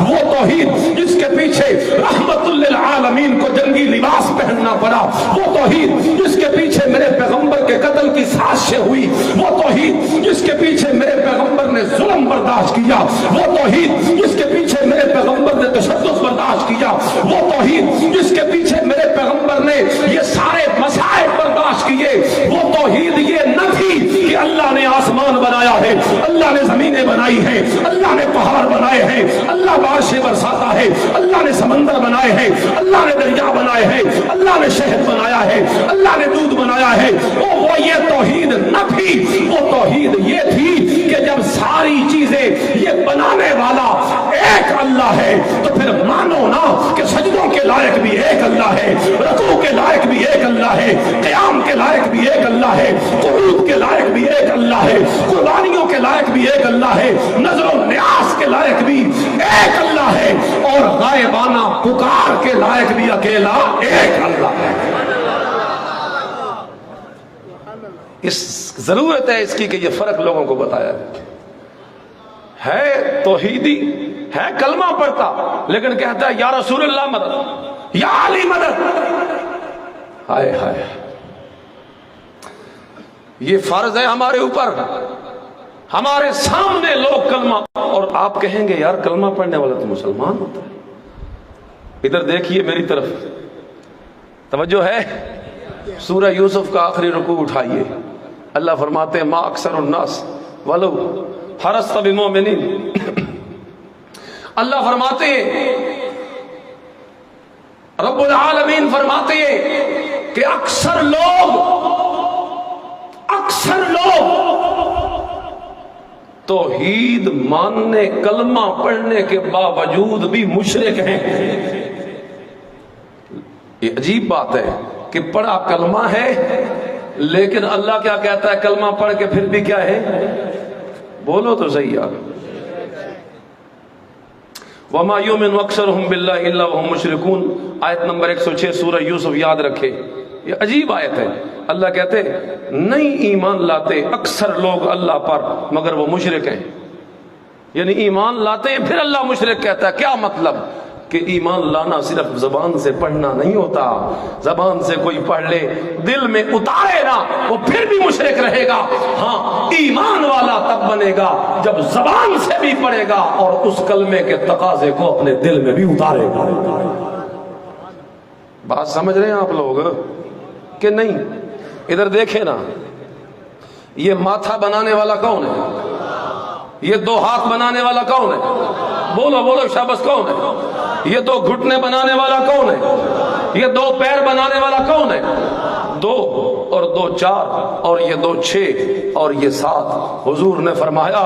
وہ توحید جس کے پیچھے رحمت للعالمین کو جنگی لباس پہننا پڑا، وہ توحید جس کے پیچھے میرے پیغمبر کے قتل کی سازشیں ہوئی، وہ توحید جس کے پیچھے میرے پیغمبر نے ظلم برداشت کیا، وہ توحید جس کے پیچھے میرے پیغمبر نے تشدد برداشت کیا، وہ توحید جس کے پیچھے میرے پیغمبر نے یہ سارے مسائل برداشت کیے، وہ توحید یہ نہ تھی کہ اللہ نے آسمان بنایا ہے، اللہ نے زمینیں بنائی ہیں، اللہ نے پہاڑ بنائے ہیں، اللہ بارشیں برساتا ہے، اللہ نے سمندر بنائے ہیں، اللہ نے دریا بنائے ہیں، اللہ نے شہد بنایا ہے، اللہ نے دودھ بنایا ہے۔ وہ یہ توحید نہ تھی، وہ توحید یہ تھی کہ جب ساری چیزیں یہ بنانے والا ایک اللہ ہے تو پھر مانو نا کہ سجدوں کے لائق بھی ایک اللہ ہے، رکوع کے لائق بھی ایک اللہ ہے، قیام کے لائق بھی ایک اللہ ہے، قنوت کے لائق بھی ایک اللہ ہے، قربانیوں کے لائق بھی ایک اللہ ہے، نظر و نیاز کے لائق بھی ایک اللہ ہے، اور غائبانہ پکار کے لائق بھی اکیلا ایک اللہ ہے۔ اس ضرورت ہے اس کی کہ یہ فرق لوگوں کو بتایا ہے۔ توحیدی ہے، کلمہ پڑھتا لیکن کہتا ہے یا رسول اللہ مدد، یا علی مدد۔ ہائے ہائے، یہ فرض ہے ہمارے اوپر، ہمارے سامنے لوگ کلمہ، اور آپ کہیں گے یار کلمہ پڑھنے والا تو مسلمان ہوتا ہے۔ ادھر دیکھیے میری طرف، توجہ ہے، سورہ یوسف کا آخری رکوع اٹھائیے، اللہ فرماتے ہیں ما اکثر الناس ولو حرصت بمؤمنین۔ اللہ فرماتے ہیں، رب العالمین فرماتے ہیں کہ اکثر لوگ توحید ماننے، کلمہ پڑھنے کے باوجود بھی مشرک ہیں۔ یہ عجیب بات ہے کہ پڑھا کلمہ ہے لیکن اللہ کیا کہتا ہے کلمہ پڑھ کے پھر بھی کیا ہے؟ بولو تو صحیح یار۔ وَمَا يُؤْمِنُ أَكْثَرُهُمْ بِاللَّهِ إِلَّا وَهُمْ مُشْرِكُونَ، آیت نمبر 106 سورہ یوسف یاد رکھے، یہ عجیب آیت ہے۔ اللہ کہتے نہیں ایمان لاتے اکثر لوگ اللہ پر مگر وہ مشرک ہیں، یعنی ایمان لاتے ہیں پھر اللہ مشرک کہتا ہے۔ کیا مطلب؟ کہ ایمان لانا صرف زبان سے پڑھنا نہیں ہوتا، زبان سے کوئی پڑھ لے دل میں اتارے نا وہ پھر بھی مشرک رہے گا۔ ہاں، ایمان والا تب بنے گا جب زبان سے بھی پڑھے گا اور اس کلمے کے تقاضے کو اپنے دل میں بھی اتارے گا۔ بات سمجھ رہے ہیں آپ لوگ کہ نہیں؟ ادھر دیکھیں نا، یہ ماتھا بنانے والا کون ہے؟ یہ دو ہاتھ بنانے والا کون ہے؟ بولو بولو شاباش، کون ہے؟ یہ دو گھٹنے بنانے والا کون ہے؟ یہ دو پیر بنانے والا کون ہے؟ دو اور دو چار اور یہ دو چھ اور یہ سات۔ حضور نے فرمایا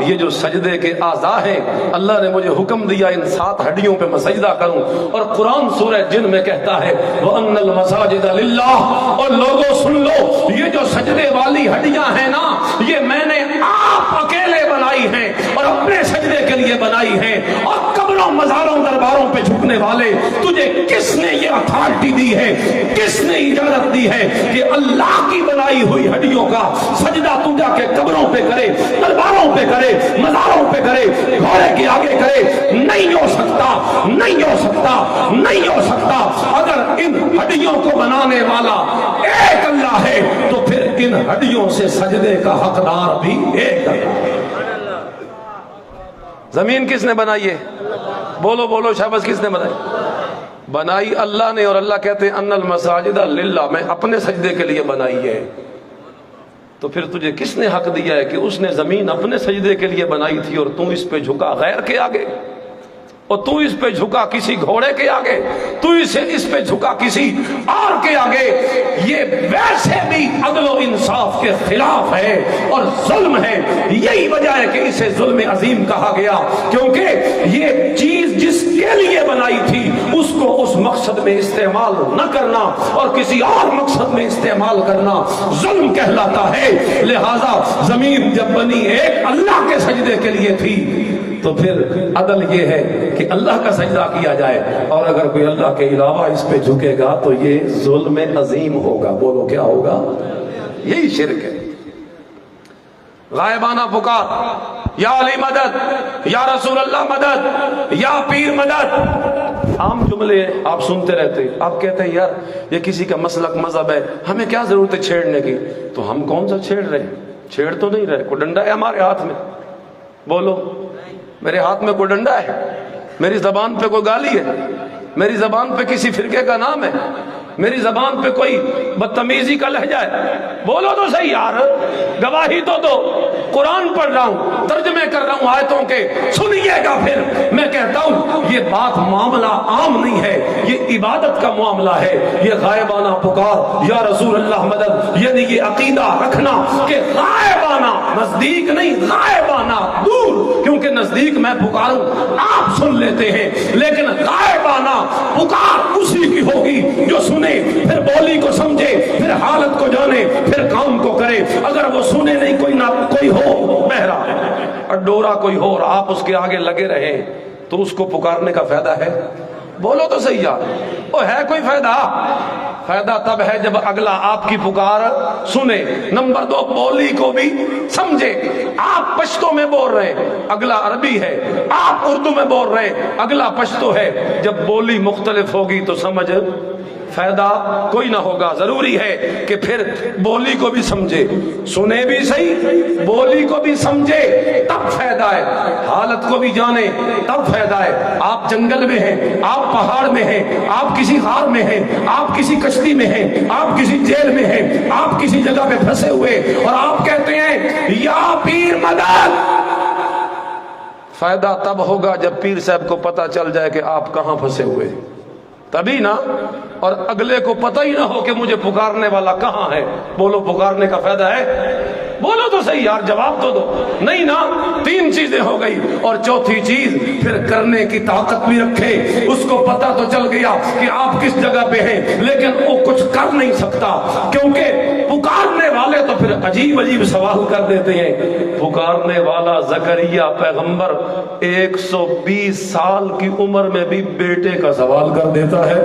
یہ جو سجدے کے اعضاء ہیں اللہ نے مجھے حکم دیا ان 7 ہڈیوں پہ میں سجدہ کروں، اور قرآن سورہ جن میں کہتا ہے وَأَنَّ الْمَسَاجِدَ لِلَّهِ، اور لوگوں سن لو یہ جو سجدے والی ہڈیاں ہیں نا یہ میں نے آپ اکیلے بنائی ہیں اور اپنے سجدے کے لیے بنائی ہیں، اور قبروں مزاروں درباروں پہ جھکنے والے تجھے کس نے یہ اتھارٹی دی ہے، کس نے اجازت دی ہے کہ اللہ کی بنائی ہوئی ہڈیوں کا سجدہ تو جا کے قبروں پہ کرے، درباروں پہ کرے، مزاروں پہ کرے، گھوڑے کے آگے کرے؟ نہیں ہو سکتا، نہیں ہو سکتا، نہیں ہو سکتا۔ اگر ان ہڈیوں کو بنانے والا ایک اللہ ہے تو پھر ان ہڈیوں سے سجدے کا حقدار بھی ایک اللہ ہے۔ زمین کس نے بنائی ہے؟ بولو بولو شاباش، کس نے بنائی؟ بنائی اللہ نے، اور اللہ کہتے ہیں ان المساجد للہ، میں اپنے سجدے کے لیے بنائی ہے۔ تو پھر تجھے کس نے حق دیا ہے کہ اس نے زمین اپنے سجدے کے لیے بنائی تھی اور تو اس پہ جھکا غیر کے آگے، اور تو اس پہ جھکا کسی گھوڑے کے آگے، تو اس پہ جھکا کسی اور کے آگے؟ یہ ویسے بھی عدل و انصاف کے خلاف ہے اور ظلم ہے۔ یہی وجہ ہے کہ اسے ظلم عظیم کہا گیا، کیونکہ یہ چیز جس کے لیے بنائی تھی اس کو اس مقصد میں استعمال نہ کرنا اور کسی اور مقصد میں استعمال کرنا ظلم کہلاتا ہے۔ لہذا زمین جب بنی ایک اللہ کے سجدے کے لیے تھی تو پھر عدل یہ ہے کہ اللہ کا سجدہ کیا جائے، اور اگر کوئی اللہ کے علاوہ اس پہ جھکے گا تو یہ ظلم عظیم ہوگا۔ بولو کیا ہوگا؟ یہی شرک ہے۔ غائبانہ پکار، یا علی مدد، یا رسول اللہ مدد، یا پیر مدد، عام جملے آپ سنتے رہتے. آپ کہتے ہیں یار یہ کسی کا مسلک مذہب ہے، ہمیں کیا ضرورت ہے چھیڑنے کی. تو ہم کون سا چھیڑ رہے ہیں؟ چھیڑ تو نہیں رہے. کوئی ڈنڈا ہے ہمارے ہاتھ میں؟ بولو. میرے ہاتھ میں کوئی ڈنڈا ہے؟ میری زبان پہ کوئی گالی ہے؟ میری زبان پہ کسی فرقے کا نام ہے؟ میری زبان پہ کوئی بدتمیزی کا لہجہ ہے؟ بولو تو صحیح یار. گواہی تو دو. قرآن پڑھ رہا ہوں، ترجمے کر رہا ہوں آیتوں کے، سنیے گا. پھر میں کہتا ہوں یہ بات معاملہ عام نہیں ہے، یہ عبادت کا معاملہ ہے. یہ غائبانہ پکار یا رسول اللہ مدد، یعنی یہ عقیدہ رکھنا کہ غائبانہ، نزدیک نہیں، غائبانہ دور. کیونکہ نزدیک میں پکاروں آپ سن لیتے ہیں، لیکن غائبانہ پکار اسی کی ہوگی جو سنے، پھر بولی کو سمجھے، پھر حالت کو جانے، پھر کام کو کرے. اگر وہ سنے نہیں، کوئی ہو بہرا اور ڈورا کوئی ہو اور آپ اس کے آگے لگے رہے تو اس کو پکارنے کا فائدہ ہے؟ بولو تو صحیح یار. وہ ہے کوئی فائدہ؟ فائدہ تب ہے جب اگلا آپ کی پکار سنے. نمبر 2، بولی کو بھی سمجھے. آپ پشتو میں بول رہے ہیں، اگلا عربی ہے. آپ اردو میں بول رہے ہیں، اگلا پشتو ہے. جب بولی مختلف ہوگی تو سمجھ فائدہ کوئی نہ ہوگا. ضروری ہے کہ پھر بولی کو بھی سمجھے، سنے بھی صحیح، بولی کو بھی سمجھے تب فائدہ ہے. حالت کو بھی جانے تب فائدہ ہے. آپ جنگل میں ہیں، آپ پہاڑ میں ہیں، آپ کسی غار میں ہیں، آپ کسی کشتی میں ہیں، آپ کسی جیل میں ہیں، آپ کسی جگہ پہ پھنسے ہوئے اور آپ کہتے ہیں یا پیر مدد. فائدہ تب ہوگا جب پیر صاحب کو پتا چل جائے کہ آپ کہاں پھنسے ہوئے، تبھی نا. اور اگلے کو پتہ ہی نہ ہو کہ مجھے پکارنے والا کہاں ہے. بولو پکارنے کا فائدہ ہے؟ بولو تو صحیح یار، جواب تو دو. نہیں نا. 3 چیزیں ہو گئی. اور چوتھی چیز پھر کرنے کی طاقت بھی رکھے. اس کو پتہ تو چل گیا کہ آپ کس جگہ پہ ہیں، لیکن وہ کچھ کر نہیں سکتا، کیونکہ پکارنے والے تو پھر عجیب عجیب سوال کر دیتے ہیں. پکارنے والا زکریا پیغمبر 120 سال کی عمر میں بھی بیٹے کا سوال کر دیتا ہے.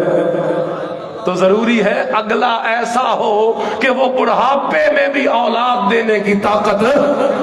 تو ضروری ہے اگلا ایسا ہو کہ وہ بڑھاپے میں بھی اولاد دینے کی طاقت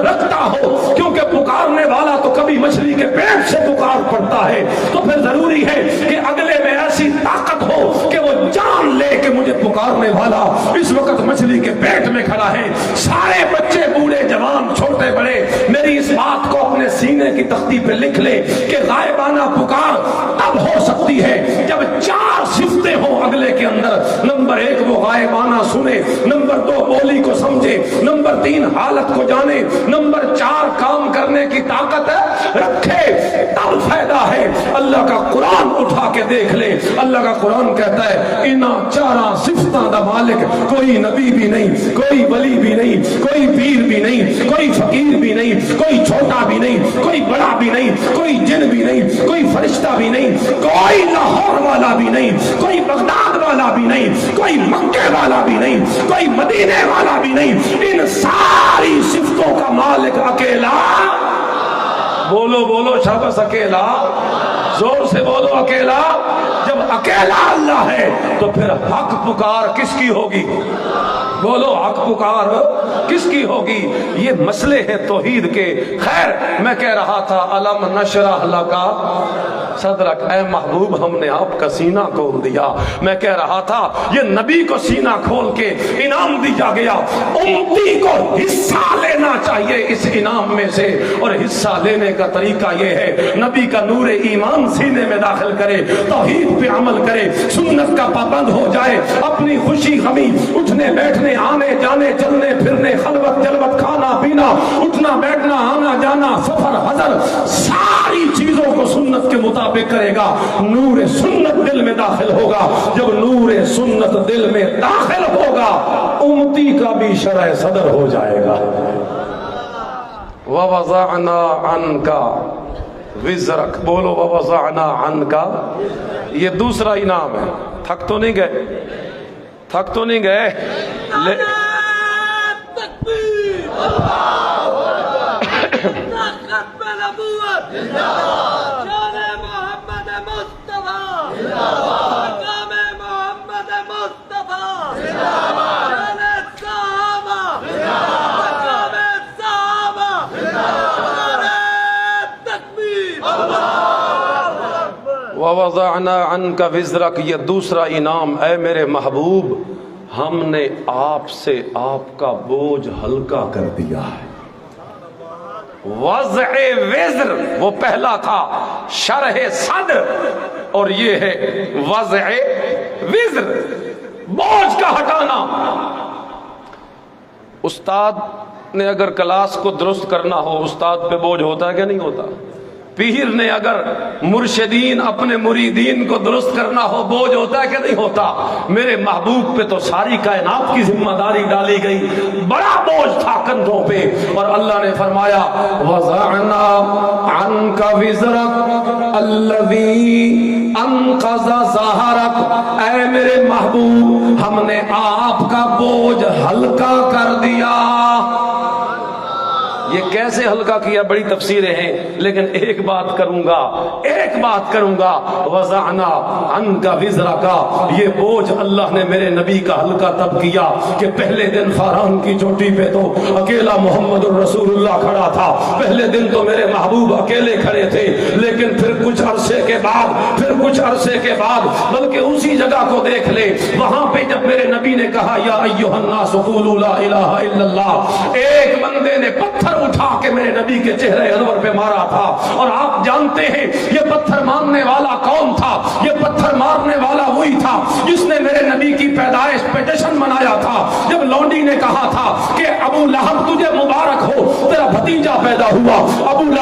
رکھتا ہو. کیونکہ پکارنے والا تو کبھی مچھلی کے پیٹ سے پکار پڑتا ہے. تو پھر ضروری ہے کہ اگلے میں ایسی طاقت ہو کہ وہ جان لے کہ مجھے پکارنے والا اس وقت مچھلی کے پیٹ میں کھڑا ہے. سارے بچے، بوڑھے، جوان، چھوٹے بڑے، میری اس بات کو اپنے سینے کی تختی پہ لکھ لے کہ غائبانہ پکار تب ہو سکتی ہے جب 4 صفتیں ہوں اگلے کے اندر. نمبر 1 وہ غائبانہ سنے، نمبر 2 بولی کو سمجھے، نمبر 3 حالت کو جانے، نمبر 4 کام کرنے کی طاقت رکھے. تب فائدہ ہے. اللہ کا قرآن اٹھا کے دیکھ لے. اللہ کا قرآن کہتا ہے انہاں 4 صفتاں دا مالک کوئی نبی بھی نہیں، کوئی ولی بھی نہیں، کوئی پیر بھی نہیں، کوئی فقیر بھی نہیں، کوئی چھوٹا بھی نہیں، کوئی بڑا بھی نہیں، کوئی جن بھی نہیں، کوئی فرشتہ بھی نہیں، کوئی لاہور والا بھی نہیں، کوئی بغداد والا بھی نہیں، کوئی مکے والا بھی نہیں، کوئی مدینے والا بھی نہیں. ان ساری صفتوں کا مالک اکیلا. بولو بولو شاباش، اکیلا. زور سے بولو اکیلا. جب اکیلا اللہ ہے تو پھر حق پکار کس کی ہوگی؟ بولو حق پکار کس کی ہوگی؟ یہ مسئلے ہیں توحید کے. خیر میں کہہ رہا تھا الم نشرح لک صدرک، اے محبوب ہم نے آپ کا سینہ کھول دیا. میں کہہ رہا تھا یہ نبی کو سینہ کھول کے انعام دیا گیا. امتی کو حصہ لینا چاہیے اس انعام میں سے، اور حصہ لینے کا طریقہ یہ ہے نبی کا نور ایمان سینے میں داخل کرے، توحید پہ عمل کرے، سنت کا پابند ہو جائے، اپنی خوشی غمی، اٹھنے بیٹھنے، آنے جانے، چلنے پھرنے، خلوت جلوت، کھانا پینا، اٹھنا بیٹھنا، آنا جانا، سفر حضر، ساری چیزوں کو سنت کے مطابق کرے گا. نور سنت دل میں داخل ہوگا. جب نور سنت دل میں داخل ہوگا امتی کا بھی شرح صدر ہو جائے گا. وَوَضَعْنَا عَنْكَ وِزْرَكَ. بولو وَوَضَعْنَا عَنْكَ. یہ دوسرا انعام ہے. تھک تو نہیں گئے؟ تھک تو نہیں گئے؟ وَوَضَعْنَا عَنْكَ وِزْرَكَ، یہ دوسرا انعام، اے میرے محبوب ہم نے آپ سے آپ کا بوجھ ہلکا کر دیا ہے۔ وضع وزر وہ پہلا تھا، شرح صدر، اور یہ ہے وضع وزر، بوجھ کا ہٹانا۔ استاد نے اگر کلاس کو درست کرنا ہو، استاد پہ بوجھ ہوتا ہے کہ نہیں ہوتا؟ پیر نے اگر مرشدین اپنے مریدین کو درست کرنا ہو، بوجھ ہوتا ہے کہ نہیں ہوتا؟ میرے محبوب پہ تو ساری کائنات کی ذمہ داری ڈالی گئی، بڑا بوجھ تھا کندھوں پہ، اور اللہ نے فرمایا وَضَعْنَا عَنْكَ وِزْرَكَ الَّذِي أَنقَضَ ظَهْرَكَ، اے میرے محبوب ہم نے آپ کا بوجھ ہلکا کر دیا۔ یہ کیسے ہلکا کیا؟ بڑی تفسیریں ہیں، لیکن ایک بات کروں گا، وضعنا عنک وزرک، یہ بوجھ اللہ نے میرے نبی کا ہلکا تب کیا کہ پہلے دن فاران کی چوٹی پہ تو اکیلا محمد الرسول اللہ کھڑا تھا، پہلے دن تو میرے محبوب اکیلے کھڑے تھے، لیکن پھر کچھ عرصے کے بعد بلکہ اسی جگہ کو دیکھ لے، وہاں پہ جب میرے نبی نے کہا یا ایھا الناس قولوا لا الہ الا اللہ، ایک بندے نے پتھر اٹھا کے میرے نبی کے چہرے انور پہ مارا تھا، اور آپ جانتے ہیں یہ پتھر مارنے والا کون تھا؟ یہ پتھر مارنے والا وہی تھا جس نے میرے نبی کی پیدائش پہ جشن منایا تھا، جب لونڈی نے کہا تھا کہ ابو لہب تجھے مبارک ہو، تیرا بھتیجا پیدا ہوا۔ ابو لہب